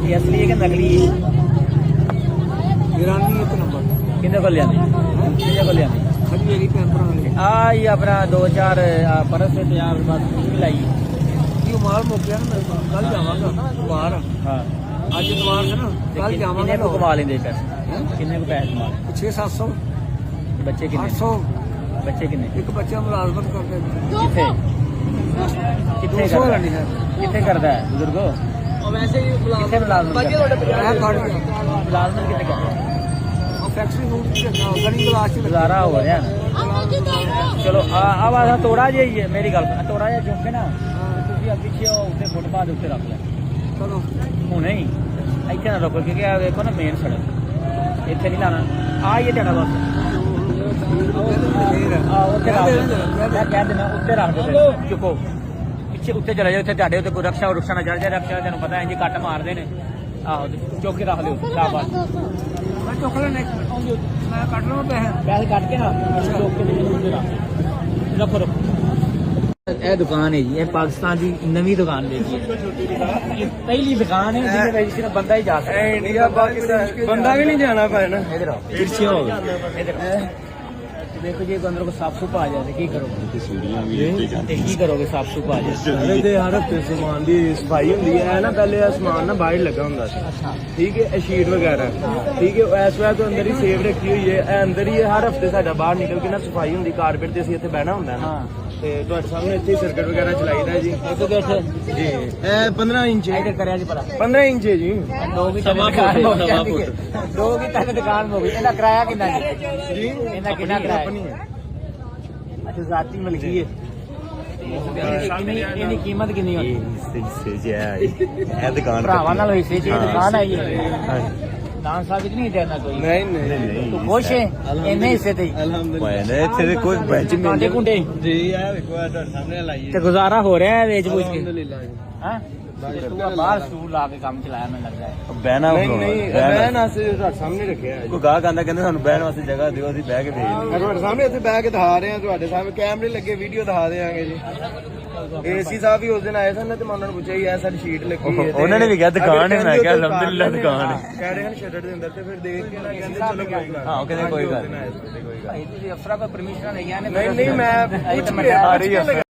ये असली है कि नकली है? ईरानी एक नंबर किन्ने को लिया किन्ने को लिया अभी मेरी पैंपर वाली ये अपना 2-4 परस से तैयार बस लाई ये माल मुक गया ना कल जावांगा बाहर हाँ आज इतवार है ना कल जावांगा किन्ने को कमा लेंगे पैसे किन्ने को पैसे कमा 600-700 बच्चे किन्ने 800 बच्चे किन्ने एक बच्चा मुलाजमत करते हैं किथे किथे 200 वाली है किथे करता है बुजुर्गो और वैसे ही किथे मुलाजमत मैं काट गया मुलाजमत किथे करता है और फैक्ट्री रूट से गली क्लास से गुजारा हो रहा है चलो अब आ तोड़ा जाइए मेरी गल तोड़ा जा चुक के ना ਤੁਸੀਂ ਪਿੱਛੇ ਉੱਤੇ ਫੁੱਟਪਾਥ ਉੱਤੇ ਰੱਖ ਲੈ चलो ਹੁਣੇ ਹੀ ਇੱਥੇ ਨਾ ਰੁਕੋ ਕਿਉਂਕਿ ਆ ਵੇਖੋ ਨਾ ਮੇਨ ਸੜਕ ਇੱਥੇ ਨਹੀਂ ਲਾਣਾ ਆ ਇਹ ਤੁਹਾਡਾ ਬਸ ਆ ਉੱਤੇ ਰੱਖ ਮੈਂ ਕਹਿ ਦੇਣਾ ਉੱਤੇ ਰੱਖ ਦਿਓ ਚੁੱਕੋ ਪਿੱਛੇ ਉੱਤੇ ਚਲੇ ਜਾਓ ਉੱਥੇ ਤੁਹਾਡੇ ਉੱਤੇ ਕੋਈ ਰਕਸ਼ਾ ਰੁਕਸ਼ਾ ਨਾ ਚੜ ਜਾਏ ਰਕਸ਼ਾ ਤੈਨੂੰ ਪਤਾ ਇੰਜ ਕੱਟ ਮਾਰਦੇ ਨੇ ਆਹੋ ਚੁੱਕ ਕੇ ਰੱਖ ਲਿਓ ਸ਼ਾਬਾਸ਼ मैं चुक लेने मैं काट लूँ पैसे ਪੈਸੇ ਕੱਟ ਕੇ ਨਾ ਚੁੱਕ ਕੇ ਉੱਤੇ ਰੱਖ ਰੱਖੋ ਇਹ ਦੁਕਾਨ ਹੈ ਜੀ ਇਹ ਪਾਕਿਸਤਾਨ ਦੀ ਨਵੀਂ ਦੁਕਾਨ ਦੇਖੀ ਹੈ ਇਹ ਪਹਿਲੀ ਦੁਕਾਨ ਹੈ ਜਿਹਦੇ ਵਿੱਚ ਸਿਰਫ ਬੰਦਾ ਹੀ ਜਾ ਸਕਦਾ ਹੈ इंडिया पाकिस्तान बंदा भी नहीं जाना पैना इधर आओ तिरछियां हो गई इधर देखो जी अंदर को साफ सुफ आ जाए की करोगे की करोगे साफ सुफ आ जाए अरे ते हर हफ्ते समान दी सफाई हुंदी है ना पहले समान ना बाहर लगा हुंदा सी अच्छा ठीक है शीट वगैरह ठीक है इस वेले तो अंदर ही सेव रखी हुई है अंदर ही हर हफ्ते साडा बाहर निकल के ना सफाई हुंदी कारपेट ते ਅਸੀਂ ਇੱਥੇ ਬਹਿਣਾ ਹੁੰਦਾ ਹੈ ਨਾ हाँ ਤੇ ਤੁਹਾਡੇ ਸਾਹਮਣੇ ਇੱਥੇ ਸਰਕਟ ਵਗੈਰਾ ਚਲਾਈਦਾ ਜੀ एक गेट ਜੀ ਇਹ 15 ਇੰਚ ਹੈ इधर करिया जी पड़ा 15 इंच है जी लोग ही तक दुकान हो गई लोग ही तक दुकान हो गई ਇਹਦਾ ਕਿਰਾਇਆ ਕਿੰਨਾ ਜੀ जी ਇਹਦਾ ਕਿੰਨਾ ਕਿਰਾਇਆ अपनी है ਅੱਛਾ ਜ਼ਾਤੀ ਮਿਲਕੀ ਹੈ ਇਹਦੀ ਕੀਮਤ ਕਿੰਨੀ ਹੋਣੀ ਇਹ ਦੁਕਾਨ ਭਰਾਵਾਂ ਨਾਲ ਹੋਈ ਸੀ ਜੀ ਦੁਕਾਨ ਆਈ ਹੈ ਦਾਨ ਸਾਹਿਬ ਵਿੱਚ ਨਹੀਂ ਦੇਣਾ ਕੋਈ ਨਹੀਂ ਨਹੀਂ ਤੂੰ ਖੁਸ਼ ਹੈ ਇੰਨੇ ਹਿੱਸੇ ਤੇ ਮੈਨੇ ਇੱਥੇ ਦੇ ਕੋਈ ਬੈਂਚ ਕਾਂਡੇ ਕੁੰਡੇ ਜੀ ਆ ਵੇਖੋ ਆ ਤੁਹਾਡੇ ਸਾਹਮਣੇ ਲਾਈ ਤੇ ਗੁਜ਼ਾਰਾ ਹੋ ਰਿਹਾ ਹੈ ਵੇਚ ਬੁੱਝ ਕੇ ਅਲਹਮਦੁਲਿਲਾ ਹਾਂ ਤੂੰ ਆ ਬਾਹਰ ਸਟੂਲ ਲਾ ਕੇ ਕੰਮ ਚਲਾਇਆ ਮੈਨੂੰ ਲੱਗਦਾ ਹੈ ਬਹਿਣਾ ਨਹੀਂ ਨਹੀਂ ਬਹਿਣ ਵਾਸਤੇ ਤੁਹਾਡੇ ਸਾਹਮਣੇ ਰੱਖਿਆ ਹੈ ਕੋਈ ਗਾਹਕ ਆਂਦਾ ਕਹਿੰਦੇ ਸਾਨੂੰ ਬਹਿਣ ਵਾਸਤੇ ਜਗ੍ਹਾ ਦਿਓ ਅਸੀਂ ਬਹਿ ਕੇ ਵੇਚ ਮੈਂ ਤੁਹਾਡੇ ਸਾਹਮਣੇ ਇੱਥੇ ਬਹਿ ਕੇ ਦਿਖਾ ਰਹੇ ਹਾਂ ਤੁਹਾਡੇ ਸਾਹਮਣੇ ਕੈਮਰੇ ਲੱਗੇ ਵੀਡੀਓ ਦਿਖਾ ਦੇਵਾਂਗੇ ਜੀ ਏਸੀ ਸਾਹਿਬ ਵੀ ਉਸ ਦਿਨ ਆਏ ਸਨ ਤੇ ਮੈਂ ਉਹਨਾਂ ਨੂੰ ਪੁੱਛਿਆ ਇਹ ਸਾਡੀ ਸ਼ੀਟ ਲੱਗੀ ਹੈ ਉਹਨਾਂ ਨੇ ਵੀ ਕਿਹਾ ਦੁਕਾਨ ਹੈ ਮੈਂ ਕਿਹਾ ਅਲਹਮਦੁਲਿਲਾ ਦੁਕਾਨ ਹੈ ਕਹਿ ਰਹੇ ਹਨ ਸ਼ਟਰ ਦੇ ਅੰਦਰ ਤੇ ਫਿਰ ਦੇਖ ਕੇ ਨਾ ਕਹਿੰਦੇ ਚਲੋ ਕੋਈ ਗੱਲ ਹਾਂ ਉਹ ਕਹਿੰਦੇ ਕੋਈ ਗੱਲ ਨਹੀਂ ਭਾਈ ਤੁਸੀਂ ਅਫਸਰਾਂ ਕੋਲ ਪਰਮਿਸ਼ਨ ਨਹੀਂ ਆਨੇ ਨਹੀਂ ਮੈਂ ਪੁੱਛ ਆ ਰਹੀ ਹੈ